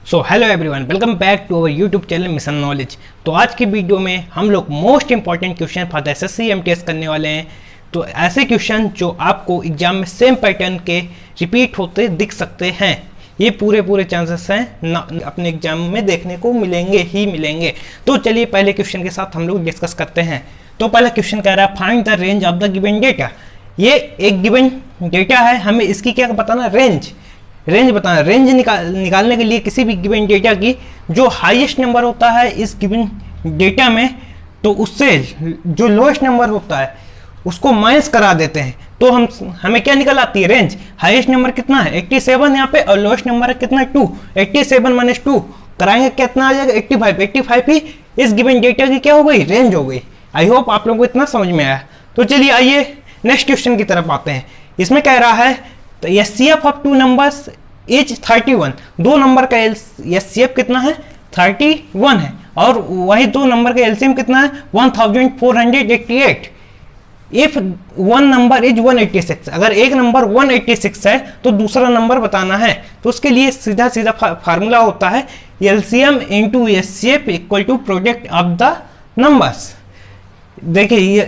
So hello everyone, welcome back to our YouTube channel mission knowledge. तो आज की video में हम लोग most important question for the SSC MTS करने वाले हैं। तो ऐसे क्वेश्चन जो आपको एग्जाम में सेम पैटर्न के रिपीट होते दिख सकते हैं, ये पूरे चांसेस हैं अपने एग्जाम में देखने को मिलेंगे। तो चलिए पहले क्वेश्चन के साथ हम लोग डिस्कस करते हैं। तो पहला क्वेश्चन कह रहा है find the range of the given data. ये एक गिवन डेटा है, हमें इसकी क्या बताना, रेंज बताना। रेंज निकालने के लिए किसी भी गिवन डेटा की जो हाईएस्ट नंबर होता है इस गिवन डेटा में, तो उससे जो लोएस्ट नंबर होता है उसको माइनस करा देते हैं। तो हमें क्या निकल आती है, रेंज। हाईएस्ट नंबर कितना है 87 यहाँ पे, और लोएस्ट नंबर है कितना 2। 87 माइनस 2 कराएंगे कितना आ जाएगा 85। 85 ही इस गिवन डेटा की क्या हो गई, रेंज हो गई। आई होप आप लोगों को इतना समझ में आया। तो चलिए आइए नेक्स्ट क्वेश्चन की तरफ आते हैं। इसमें कह रहा है तो HCF of 2 numbers is 31। 2 number का एचसीएफ कितना है 31 है, और वही 2 नंबर का एलसीएम कितना है 1488। इफ वन नंबर इज 186, अगर एक नंबर 186 है तो दूसरा नंबर बताना है। तो उसके लिए सीधा फार्मूला होता है LCM into HCF equal to product of the numbers. देखिए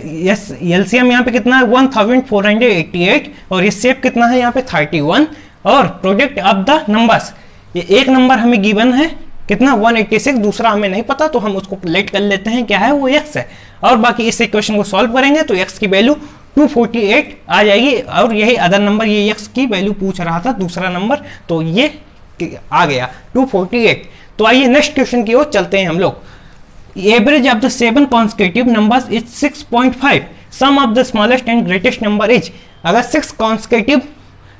एलसीएम यहाँ पे कितना है 1488 और एचसीएफ कितना है यहाँ पे 31, और प्रोडक्ट ऑफ द नंबर्स, ये एक नंबर हमें गिवन है कितना 186, दूसरा हमें नहीं पता तो हम उसको लेट कर लेते हैं क्या है वो x है। और बाकी इस इक्वेशन को सॉल्व करेंगे तो x की वैल्यू 248 आ जाएगी, और यही अदर नंबर ये x की वैल्यू पूछ रहा था दूसरा नंबर, तो ये आ गया 248। तो आइए नेक्स्ट क्वेश्चन की ओर चलते हैं हम लोग। Average of the 7 consecutive numbers is 6.5। Sum of the smallest and greatest number is. अगर 6 कॉन्सेक्यूटिव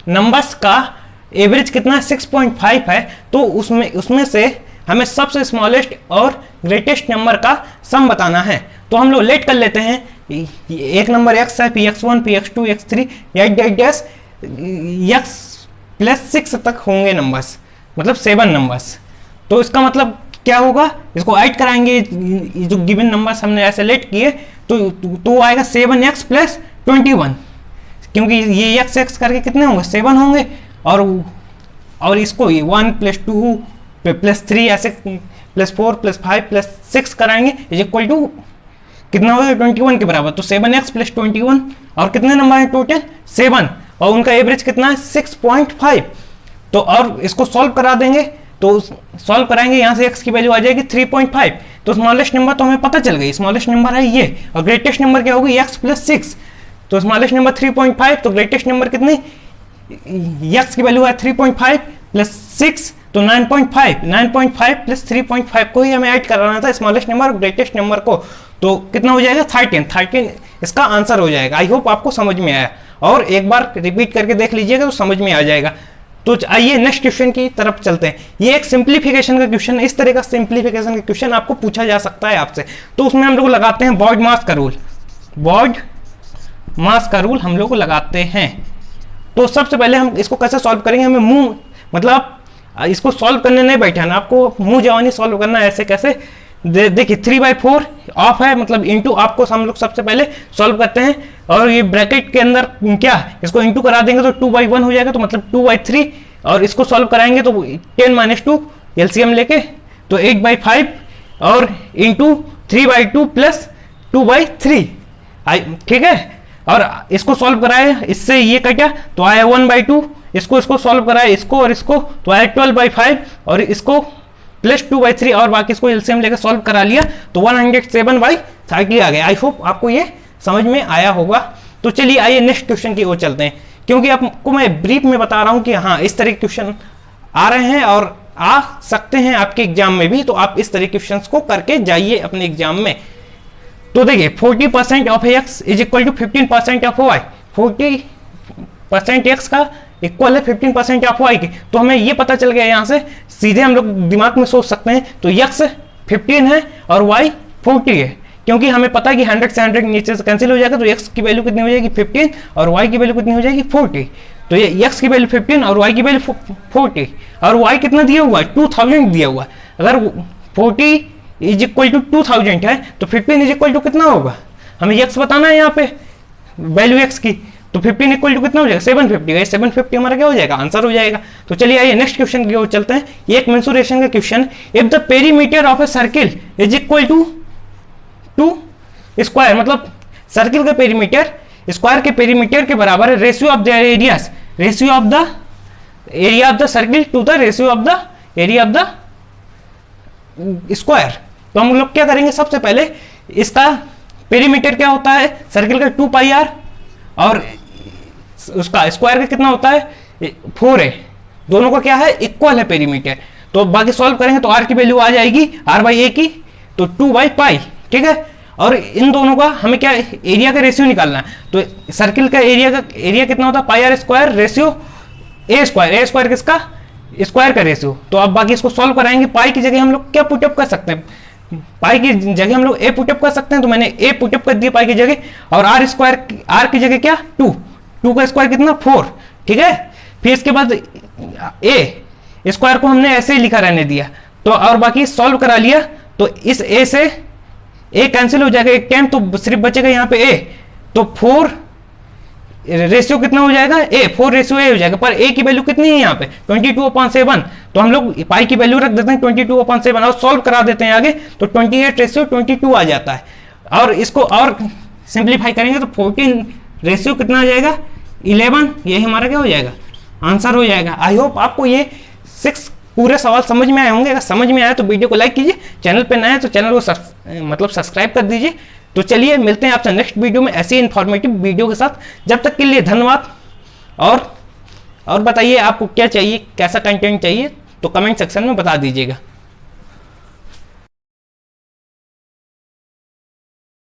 नंबर्स का एवरेज कितना 6.5 है, तो उसमें से हमें सबसे स्मॉलेस्ट और ग्रेटेस्ट नंबर का सम बताना है। तो हम लोग लेट कर लेते हैं, एक नंबर x है, px1 px2 x3 dash x plus 6 तक होंगे नंबर्स, मतलब 7 नंबर्स। तो इसका मतलब क्या होगा, इसको ऐड कराएंगे, जो गिवन नंबर्स हमने ऐसे लेट किए तो आएगा 7x प्लस 21, क्योंकि ये x करके कितने होंगे 7 होंगे, और इसको 1 प्लस 2 प्लस 3 ऐसे प्लस 4 प्लस 5 प्लस 6 कराएंगे इज इक्वल टू कितना होगा 21 के बराबर। तो 7x प्लस 21, और कितने नंबर है टोटल 7, और उनका एवरेज कितना है 6.5। तो और इसको सॉल्व करा देंगे, तो सॉल्व कराएंगे यहाँ से x की वैल्यू आ जाएगी 3.5। तो स्मॉलेस्ट नंबर तो हमें पता चल गई, स्मॉलेस्ट नंबर है ये, और ग्रेटेस्ट नंबर क्या होगी x प्लस 6। तो स्मॉलेस्ट नंबर 3.5, तो ग्रेटेस्ट नंबर कितनी, x की वैल्यू है 3.5 प्लस 6 तो 9.5। 9.5 प्लस 3.5 को ही हमें ऐड कराना था, स्मॉलेस्ट नंबर और ग्रेटेस्ट नंबर को। तो कितना हो जाएगा 13 इसका आंसर हो जाएगा। आई होप आपको समझ में आया, और एक बार रिपीट करके देख लीजिएगा तो समझ में आ जाएगा। तो आइए नेक्स्ट क्वेश्चन की तरफ चलते हैं। ये एक सिंप्लीफिकेशन का क्वेश्चन है, इस तरह का सिंप्लीफिकेशन का क्वेश्चन आपको पूछा जा सकता है आपसे। तो उसमें हम लोग लगाते हैं बॉड मास का रूल। बॉड मास का रूल हम लोग लगाते हैं। तो सबसे पहले हम इसको कैसे सॉल्व करेंगे, हमें मुंह मतलब इसको सॉल्व करने नहीं बैठाना, आपको मुंह जवानी सॉल्व करना है। ऐसे कैसे, देखिए 3/4 ऑफ है, मतलब इंटू ऑफ को हम लोग सबसे पहले सॉल्व करते हैं, और ये ब्रैकेट के अंदर क्या इसको इंटू करा देंगे तो 2/1 हो जाएगा, तो मतलब 2/3, और इसको सॉल्व कराएंगे तो 10 - 2 एलसीएम लेके तो 8/5, और इंटू 3/2 प्लस 2/3। ठीक है, और इसको सॉल्व कराए, इससे ये कटा तो आया 1/2, इसको सॉल्व कराए इसको और इसको तो आया 12/5, और इसको प्लस 2/3, और बाकी इसको एलसीएम लेकर सॉल्व करा लिया तो 107/30 आ गया। आई होप आपको ये समझ में आया होगा। तो चलिए आइए नेक्स्ट क्वेश्चन की ओर चलते हैं, क्योंकि आपको मैं ब्रीफ में बता रहा हूं कि हाँ इस तरह के क्वेश्चन आ रहे हैं और आ सकते हैं आपके एग्जाम में भी, तो आप इस तरह के क्वेश्चन को करके जाइए अपने एग्जाम में। तो देखिए 40% of x is equal to 15% of y। 40% x का इक्वल है 15% ऑफ y के। तो हमें ये पता चल गया, यहाँ से सीधे हम लोग दिमाग में सोच सकते हैं, तो x 15 है और y 40 है, क्योंकि हमें पता है कि 100 से 100 नीचे से कैंसिल हो जाएगा, तो x की वैल्यू कितनी हो जाएगी 15 और y की वैल्यू कितनी हो जाएगी 40। तो ये x की वैल्यू 15 और y की वैल्यू 40, और y कितना दिया हुआ है 2000 दिया हुआ है। अगर 40 इज इक्वल टू 2000 है तो 15 इज इक्वल टू कितना होगा, हमें x बताना है यहाँ पे वैल्यू x की, तो 15 इक्वल टू कितना हो जाएगा 750, 750 हमारा क्या हो जाएगा आंसर हो जाएगा। तो चलिए आइए नेक्स्ट क्वेश्चन की ओर चलते हैं। ये एक मेंसुरेशन का question, if the perimeter of a circle is equal to square, मतलब सर्किल का पेरीमीटर स्क्वायर के पेरीमीटर के बराबर है, ratio of the areas, ratio of the area of the circle to the ratio of the area of the square. तो हम लोग क्या करेंगे, सबसे पहले इसका पेरीमीटर क्या होता है सर्किल का 2 पाई आर, और उसका स्क्वायर का कितना होता है 4 है, दोनों का क्या है इक्वल है पेरीमीटर। तो बाकी सॉल्व करेंगे तो आर की वैल्यू आ जाएगी आर बाई ए की, तो 2 बाई पाई, ठीक है। और इन दोनों का हमें क्या एरिया का रेशियो निकालना है, तो सर्किल का एरिया कितना होता है pi R square ratio A square किसका स्क्वायर का रेशियो। तो अब बाकी इसको सॉल्व कराएंगे। पाई की जगह हम लोग क्या पुटअप कर सकते हैं, पाई की जगह हम लोग ए पुटअप कर सकते हैं, तो मैंने ए पुटअप कर दिया पाई की जगह, और आर की जगह क्या 2 का स्क्वायर कितना 4, ठीक है। फिर इसके बाद ए स्क्वायर को हमने ऐसे ही लिखा रहने दिया, तो और बाकी सॉल्व करा लिया, तो इस ए से ए कैंसिल हो जाएगा एक टाइम, तो सिर्फ बचेगा यहाँ पे ए, तो 4 रेशियो कितना हो जाएगा ए, 4 रेशियो ए हो जाएगा, पर ए की वैल्यू कितनी है यहाँ पे 22/7, तो हम लोग पाई की वैल्यू रख देते हैं 22/7 और सॉल्व करा देते हैं आगे, तो 28/22 आ जाता है। और इसको और सिंप्लीफाई करेंगे तो 14 रेशियो कितना आ जाएगा 11, यही हमारा क्या हो जाएगा आंसर हो जाएगा। आई होप आपको ये 6 पूरे सवाल समझ में आए होंगे। अगर समझ में आया तो वीडियो को लाइक कीजिए, चैनल पे नए हैं तो चैनल को सब्सक्राइब कर दीजिए। तो चलिए मिलते हैं आपसे नेक्स्ट वीडियो में ऐसी इन्फॉर्मेटिव वीडियो के साथ। जब तक के लिए धन्यवाद। और बताइए आपको क्या चाहिए, कैसा कंटेंट चाहिए, तो कमेंट सेक्शन में बता दीजिएगा।